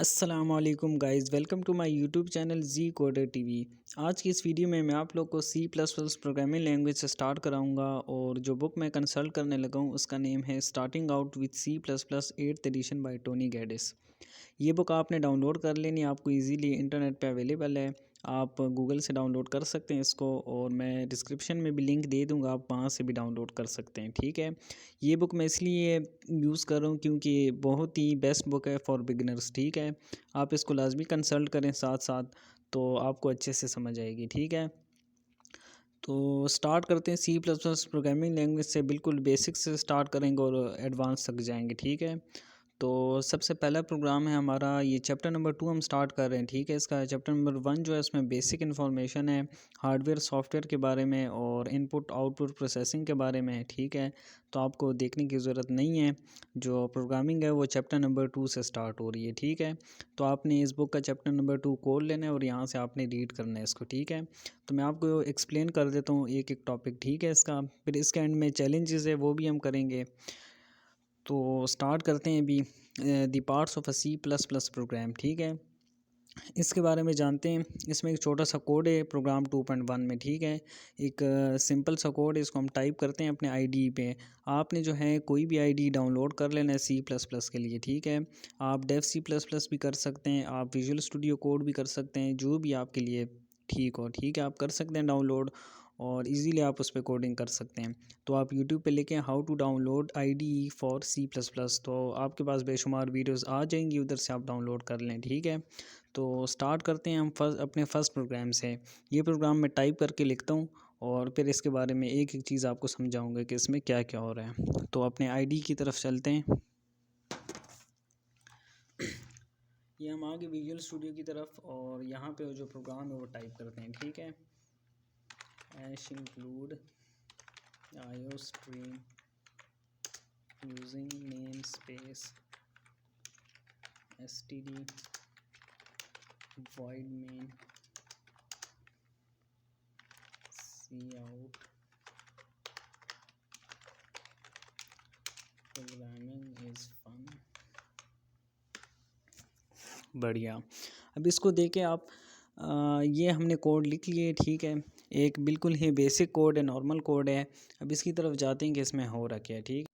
अस्सलामुअलैकुम guys, welcome to my YouTube channel G coder TV. आज की इस वीडियो में मैं आप लोग को C plus plus programming language से स्टार्ट कराऊंगा और जो बुक मैं कंसल्ट करने लगा हूँ उसका नेम है starting out with C plus plus 8th edition by Tony Gaddis. ये बुक आपने डाउनलोड कर लेनी, आपको इजीली इंटरनेट पे अवेलेबल है। आप गूगल से डाउनलोड कर सकते हैं इसको और मैं डिस्क्रिप्शन में भी लिंक दे दूंगा, आप वहाँ से भी डाउनलोड कर सकते हैं। ठीक है, ये बुक मैं इसलिए यूज़ कर रहा हूँ क्योंकि ये बहुत ही बेस्ट बुक है फॉर बिगिनर्स। ठीक है, आप इसको लाजमी कंसल्ट करें साथ साथ, तो आपको अच्छे से समझ आएगी। ठीक है, तो स्टार्ट करते हैं। C plus plus programming language से बिल्कुल बेसिक से स्टार्ट करेंगे और एडवांस तक जाएंगे। ठीक है, तो सबसे पहला प्रोग्राम है हमारा, ये चैप्टर नंबर 2 हम स्टार्ट कर रहे हैं। ठीक है, इसका चैप्टर नंबर 1 जो है उसमें बेसिक इन्फॉर्मेशन है हार्डवेयर सॉफ्टवेयर के बारे में और इनपुट आउटपुट प्रोसेसिंग के बारे में है। ठीक है, तो आपको देखने की ज़रूरत नहीं है, जो प्रोग्रामिंग है वो चैप्टर नंबर 2 से स्टार्ट हो रही है। ठीक है, तो आपने इस बुक का चैप्टर नंबर 2 खोल लेना है और यहाँ से आपने रीड करना है इसको। ठीक है, तो मैं आपको एक्सप्लेन कर देता हूँ एक एक टॉपिक। ठीक है, इसका फिर इसके एंड में चैलेंजेस है वो भी हम करेंगे। तो स्टार्ट करते हैं अभी the parts of a C plus plus program. ठीक है, इसके बारे में जानते हैं। इसमें एक छोटा सा कोड है प्रोग्राम 2.1 में। ठीक है, एक सिंपल सा कोड है, इसको हम टाइप करते हैं अपने आईडी पे। आपने जो है कोई भी आईडी डाउनलोड कर लेना है सी प्लस प्लस के लिए। ठीक है, आप डेव सी प्लस प्लस भी कर सकते हैं, आप विजुअल स्टूडियो कोड भी कर सकते हैं, जो भी आपके लिए ठीक हो। ठीक है, आप कर सकते हैं डाउनलोड और इजीली आप उस पर कोडिंग कर सकते हैं। तो आप यूट्यूब पे लिखें how to download ID for C plus plus, तो आपके पास बेशुमार वीडियोस आ जाएंगी, उधर से आप डाउनलोड कर लें। ठीक है, तो स्टार्ट करते हैं हम अपने फर्स्ट प्रोग्राम से। ये प्रोग्राम मैं टाइप करके लिखता हूँ और फिर इसके बारे में एक एक चीज़ आपको समझाऊंगा कि इसमें क्या क्या हो रहा है। तो अपने आईडी की तरफ चलते हैं। ये हम आगे विजुअल स्टूडियो की तरफ और यहाँ पे जो प्रोग्राम है वो टाइप करते हैं। ठीक है, hash include IO stream using namespace std void main cout programming is fun. बढ़िया, अब इसको देखें आप। ये हमने कोड लिख लिए। ठीक है, एक बिल्कुल ही बेसिक कोड है, नॉर्मल कोड है। अब इसकी तरफ जाते हैं कि इसमें हो रखा है। ठीक,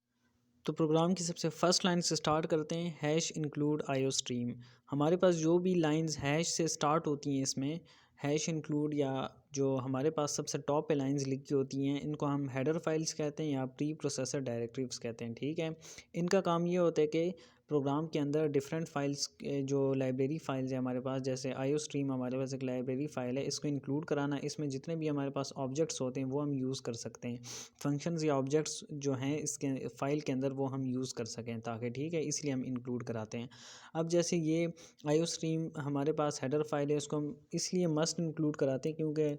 तो प्रोग्राम की सबसे फर्स्ट लाइन से स्टार्ट करते हैं, हैश इंक्लूड आईओ स्ट्रीम। हमारे पास जो भी लाइंस हैश से स्टार्ट होती हैं इसमें हैश इंक्लूड, या जो हमारे पास सबसे टॉप पे लाइंस लिखी होती हैं, इनको हम हेडर फाइल्स कहते हैं या प्री प्रोसेसर डायरेक्टिव्स कहते हैं। ठीक है, इनका काम ये होता है कि प्रोग्राम के अंदर डिफरेंट फाइल्स, जो लाइब्रेरी फाइल्स है हमारे पास, जैसे आईओ स्ट्रीम हमारे पास एक लाइब्रेरी फ़ाइल है, इसको इंक्लूड कराना। इसमें जितने भी हमारे पास ऑब्जेक्ट्स होते हैं वो हम यूज़ कर सकते हैं। फंक्शंस या ऑब्जेक्ट्स जो हैं इसके फ़ाइल के अंदर वो हम यूज़ कर सकें ताकि, ठीक है, इसलिए हम इंक्लूड कराते हैं। अब जैसे ये आईओ स्ट्रीम हमारे पास हेडर फाइल है, उसको हम इसलिए मस्ट इंक्लूड कराते हैं क्योंकि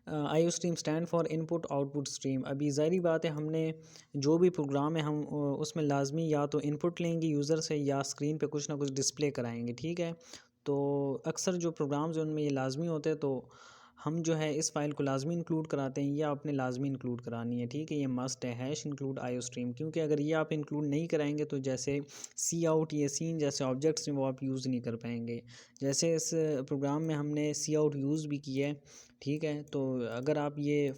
IO stream stand for input output stream. अभी ज़ाहिर बात है, हमने जो भी प्रोग्राम है हम उसमें लाजमी या तो इनपुट लेंगे यूज़र से या स्क्रीन पे कुछ ना कुछ डिस्प्ले कराएंगे। ठीक है, तो अक्सर जो प्रोग्राम्स हैं उनमें ये लाजमी होते हैं, तो हम जो है इस फाइल को लाजमी इंक्लूड कराते हैं, या आपने लाजमी इंक्लूड करानी है। ठीक है, ये मस्ट है, हैश इंक्लूड आईओ स्ट्रीम, क्योंकि अगर ये आप इंक्लूड नहीं कराएंगे तो जैसे सी आउट, ये सीन जैसे ऑब्जेक्ट्स हैं वो आप यूज़ नहीं कर पाएंगे। जैसे इस प्रोग्राम में हमने सी आउट यूज़ भी किया है। ठीक है, तो अगर आप ये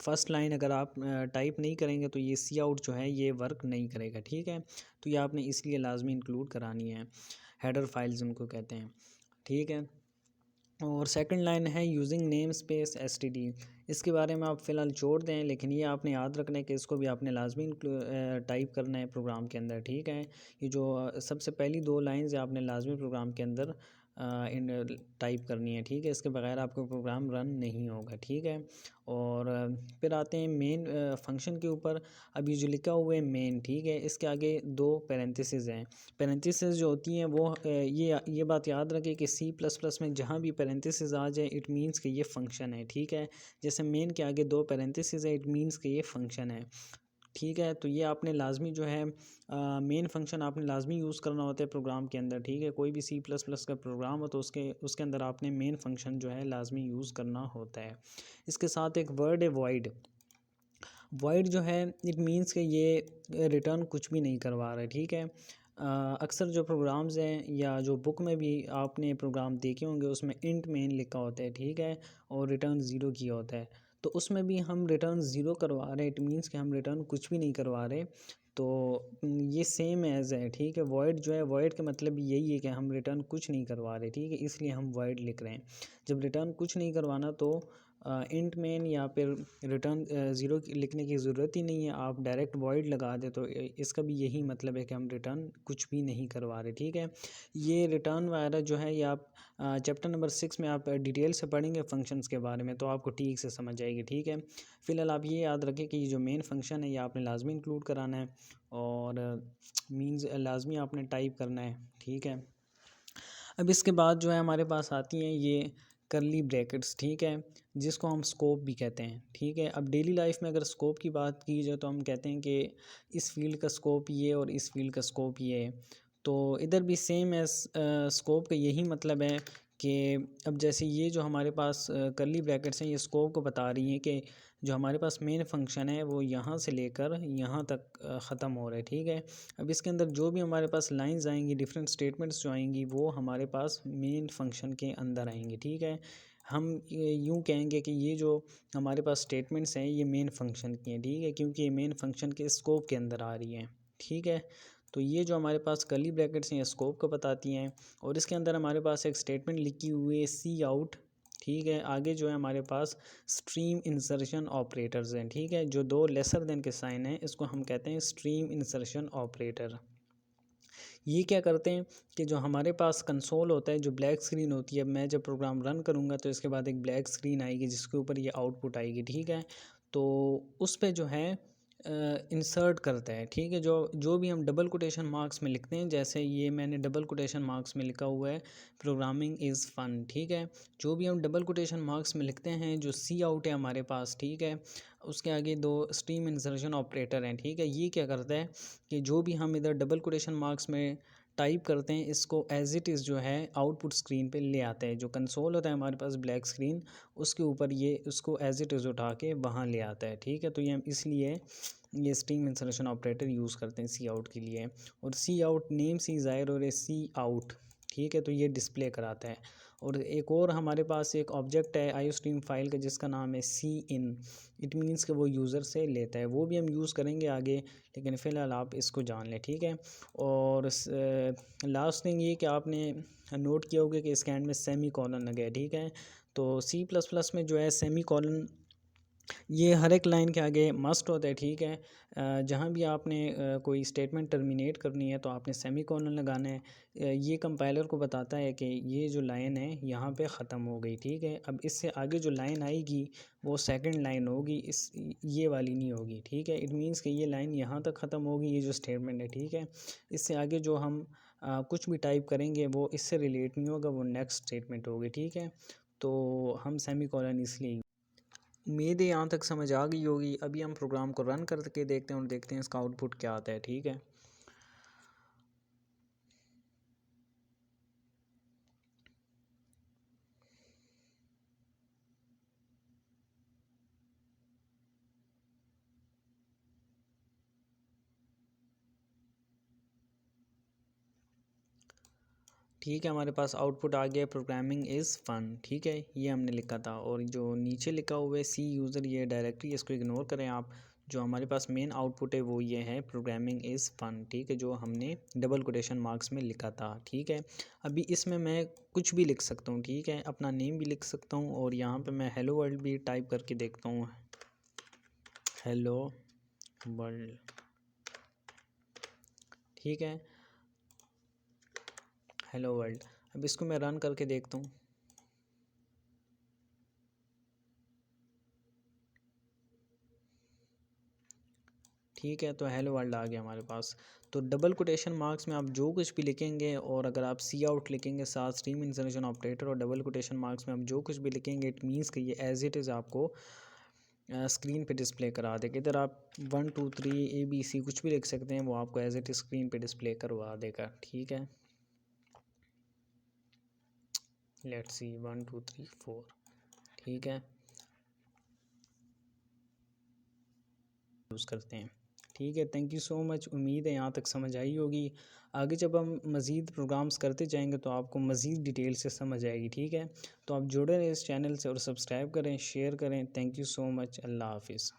फर्स्ट लाइन अगर आप टाइप नहीं करेंगे तो ये सी आउट जो है ये वर्क नहीं करेगा। ठीक है, तो ये आपने इसलिए लाजमी इंक्लूड करानी है, हेडर फाइल्स उनको कहते हैं। ठीक है, और सेकंड लाइन है यूजिंग नेम स्पेस std। इसके बारे में आप फ़िलहाल छोड़ दें, लेकिन ये आपने याद रखना है कि इसको भी आपने लाजमी टाइप करना है प्रोग्राम के अंदर। ठीक है, ये जो सबसे पहली दो लाइंस है आपने लाजमी प्रोग्राम के अंदर इन टाइप करनी है। ठीक है, इसके बगैर आपका प्रोग्राम रन नहीं होगा। ठीक है, और फिर आते हैं मेन फंक्शन के ऊपर। अभी जो लिखा हुआ है मेन, ठीक है, इसके आगे दो पैरेंथेसिस हैं। पैरेंथेसिस जो होती हैं वो ये बात याद रखें कि सी प्लस प्लस में जहाँ भी पैरेंथेसिस आ जाए इट मीन्स कि ये फंक्शन है। ठीक है, जैसे मेन के आगे दो पैरेंथेसिस है, इट मीन्स कि ये फंक्शन है। ठीक है, तो ये आपने लाजमी जो है मेन फंक्शन आपने लाजमी यूज़ करना होता है प्रोग्राम के अंदर। ठीक है, कोई भी सी प्लस प्लस का प्रोग्राम हो तो उसके अंदर आपने मेन फंक्शन जो है लाजमी यूज़ करना होता है। इसके साथ एक वर्ड है वॉइड। वॉइड जो है इट मीन्स कि ये रिटर्न कुछ भी नहीं करवा रहा है। ठीक है, अक्सर जो प्रोग्राम्स हैं या जो बुक में भी आपने प्रोग्राम देखे होंगे उसमें इंट मेन लिखा होता है, ठीक है, और रिटर्न ज़ीरो किया होता है। तो उसमें भी हम रिटर्न ज़ीरो करवा रहे हैं, इट मीन्स कि हम रिटर्न कुछ भी नहीं करवा रहे। तो ये सेम एज़ है, ठीक है। वॉइड जो है, वॉइड का मतलब यही है कि हम रिटर्न कुछ नहीं करवा रहे, ठीक है, इसलिए हम वॉइड लिख रहे हैं। जब रिटर्न कुछ नहीं करवाना तो इंट मेन या फिर रिटर्न ज़ीरो लिखने की ज़रूरत ही नहीं है, आप डायरेक्ट वॉइड लगा दे तो इसका भी यही मतलब है कि हम रिटर्न कुछ भी नहीं करवा रहे, ठीक है। ये रिटर्न वगैरह जो है ये आप चैप्टर नंबर 6 में आप डिटेल से पढ़ेंगे फंक्शंस के बारे में तो आपको ठीक से समझ आएगी, ठीक है। फ़िलहाल आप ये याद रखें कि ये जो मेन फंक्शन है ये आपने लाजमी इंक्लूड कराना है और मीन्स लाजमी आपने टाइप करना है, ठीक है। अब इसके बाद जो है हमारे पास आती हैं ये करली ब्रैकेट्स, ठीक है, जिसको हम स्कोप भी कहते हैं, ठीक है। अब डेली लाइफ में अगर स्कोप की बात की जाए तो हम कहते हैं कि इस फील्ड का स्कोप ये और इस फील्ड का स्कोप ये है। तो इधर भी सेम है, स्कोप का यही मतलब है कि अब जैसे ये जो हमारे पास करली ब्रैकेट्स हैं ये स्कोप को बता रही हैं कि जो हमारे पास मेन फंक्शन है वो यहाँ से लेकर यहाँ तक ख़त्म हो रहा है, ठीक है। अब इसके अंदर जो भी हमारे पास लाइंस आएंगी, डिफरेंट स्टेटमेंट्स जो आएंगी वो हमारे पास मेन फंक्शन के अंदर आएंगी, ठीक है। हम यूँ कहेंगे कि ये जो हमारे पास स्टेटमेंट्स हैं ये मेन फंक्शन की हैं, ठीक है, क्योंकि ये मेन फंक्शन के स्कोप के अंदर आ रही हैं, ठीक है। तो ये जो हमारे पास कर्ली ब्रैकेट्स हैं ये स्कोप को बताती हैं और इसके अंदर हमारे पास एक स्टेटमेंट लिखी हुई है सी आउट, ठीक है। आगे जो है हमारे पास स्ट्रीम इंसर्शन ऑपरेटर्स हैं, ठीक है, जो दो लेसर देन के साइन हैं इसको हम कहते हैं स्ट्रीम इंसर्शन ऑपरेटर। ये क्या करते हैं कि जो हमारे पास कंसोल होता है, जो ब्लैक स्क्रीन होती है, मैं जब प्रोग्राम रन करूँगा तो इसके बाद एक ब्लैक स्क्रीन आएगी जिसके ऊपर ये आउटपुट आएगी, ठीक है। तो उस पे जो है इंसर्ट करता है, ठीक है, जो जो भी हम डबल कोटेशन मार्क्स में लिखते हैं, जैसे ये मैंने डबल कोटेशन मार्क्स में लिखा हुआ है प्रोग्रामिंग इज़ फ़न, ठीक है। जो भी हम डबल कोटेशन मार्क्स में लिखते हैं, जो सी आउट है हमारे पास, ठीक है, उसके आगे दो स्ट्रीम इंसर्शन ऑपरेटर हैं, ठीक है। ये क्या करता है कि जो भी हम इधर डबल कोटेशन मार्क्स में टाइप करते हैं इसको एज इट इज़ जो है आउटपुट स्क्रीन पे ले आता है। जो कंसोल होता है हमारे पास ब्लैक स्क्रीन, उसके ऊपर ये उसको एज इट इज़ उठा के वहाँ ले आता है, ठीक है। तो ये हम इसलिए ये स्ट्रीम इंसर्शन ऑपरेटर यूज़ करते हैं सी आउट के लिए। और सी आउट नेम सी ज़ाहिर और सी आउट, ठीक है, तो ये डिस्प्ले कराता है। और एक और हमारे पास एक ऑब्जेक्ट है आई स्ट्रीम फाइल का जिसका नाम है सी इन, इट मीन्स कि वो यूज़र से लेता है, वो भी हम यूज़ करेंगे आगे, लेकिन फ़िलहाल आप इसको जान लें, ठीक है। और लास्ट थिंग ये कि आपने नोट किया होगा कि इसके एंड में सेमी कॉलन लगा है, ठीक है। तो सी प्लस प्लस में जो है सेमी कॉलन ये हर एक लाइन के आगे मस्ट होता है, ठीक है। जहाँ भी आपने कोई स्टेटमेंट टर्मिनेट करनी है तो आपने सेमी कॉलन लगाना है। ये कंपाइलर को बताता है कि ये जो लाइन है यहाँ पे ख़त्म हो गई, ठीक है। अब इससे आगे जो लाइन आएगी वो सेकंड लाइन होगी, इस ये वाली नहीं होगी, ठीक है। इट मीन्स कि ये लाइन यहाँ तक ख़त्म होगी, ये जो स्टेटमेंट है, ठीक है। इससे आगे जो हम कुछ भी टाइप करेंगे वो इससे रिलेट नहीं होगा, वो नेक्स्ट स्टेटमेंट होगी, ठीक है। तो हम सेमी कॉलन इसलिए, उम्मीद है यहाँ तक समझ आ गई होगी। अभी हम प्रोग्राम को रन करके देखते हैं और देखते हैं इसका आउटपुट क्या आता है, ठीक है। ठीक है, हमारे पास आउटपुट आ गया प्रोग्रामिंग इज़ फ़न, ठीक है, ये हमने लिखा था। और जो नीचे लिखा हुआ है सी यूज़र, ये डायरेक्टली इसको इग्नोर करें आप। जो हमारे पास मेन आउटपुट है वो ये है प्रोग्रामिंग इज़ फ़न, ठीक है, जो हमने डबल कोटेशन मार्क्स में लिखा था, ठीक है। अभी इसमें मैं कुछ भी लिख सकता हूँ, ठीक है, अपना नेम भी लिख सकता हूँ और यहाँ पे मैं हेलो वर्ल्ड भी टाइप करके देखता हूँ, हेलो वर्ल्ड, ठीक है, हेलो वर्ल्ड। अब इसको मैं रन करके देखता हूँ, ठीक है, तो हेलो वर्ल्ड आ गया हमारे पास। तो डबल कोटेशन मार्क्स में आप जो कुछ भी लिखेंगे और अगर आप सी आउट लिखेंगे साथ स्ट्रीम इंसर्शन ऑपरेटर और डबल कोटेशन मार्क्स में आप जो कुछ भी लिखेंगे इट मीन्स कि ये एज इट इज़ आपको स्क्रीन पे डिस्प्ले करा देगा। इधर आप 1 2 3 ABC कुछ भी लिख सकते हैं, वो आपको एज इट इज़ स्क्रीन पे डिस्प्ले करवा देगा, ठीक है। लेट्स सी 1 2 3 4, ठीक है, यूज़ करते हैं, ठीक है। Thank you so much. उम्मीद है यहाँ तक समझ आई होगी। आगे जब हम मज़ीद प्रोग्राम्स करते जाएंगे तो आपको मज़ीद डिटेल से समझ आएगी, ठीक है। तो आप जुड़े रहें इस चैनल से और सब्सक्राइब करें, शेयर करें। Thank you so much. अल्लाह हाफिज़।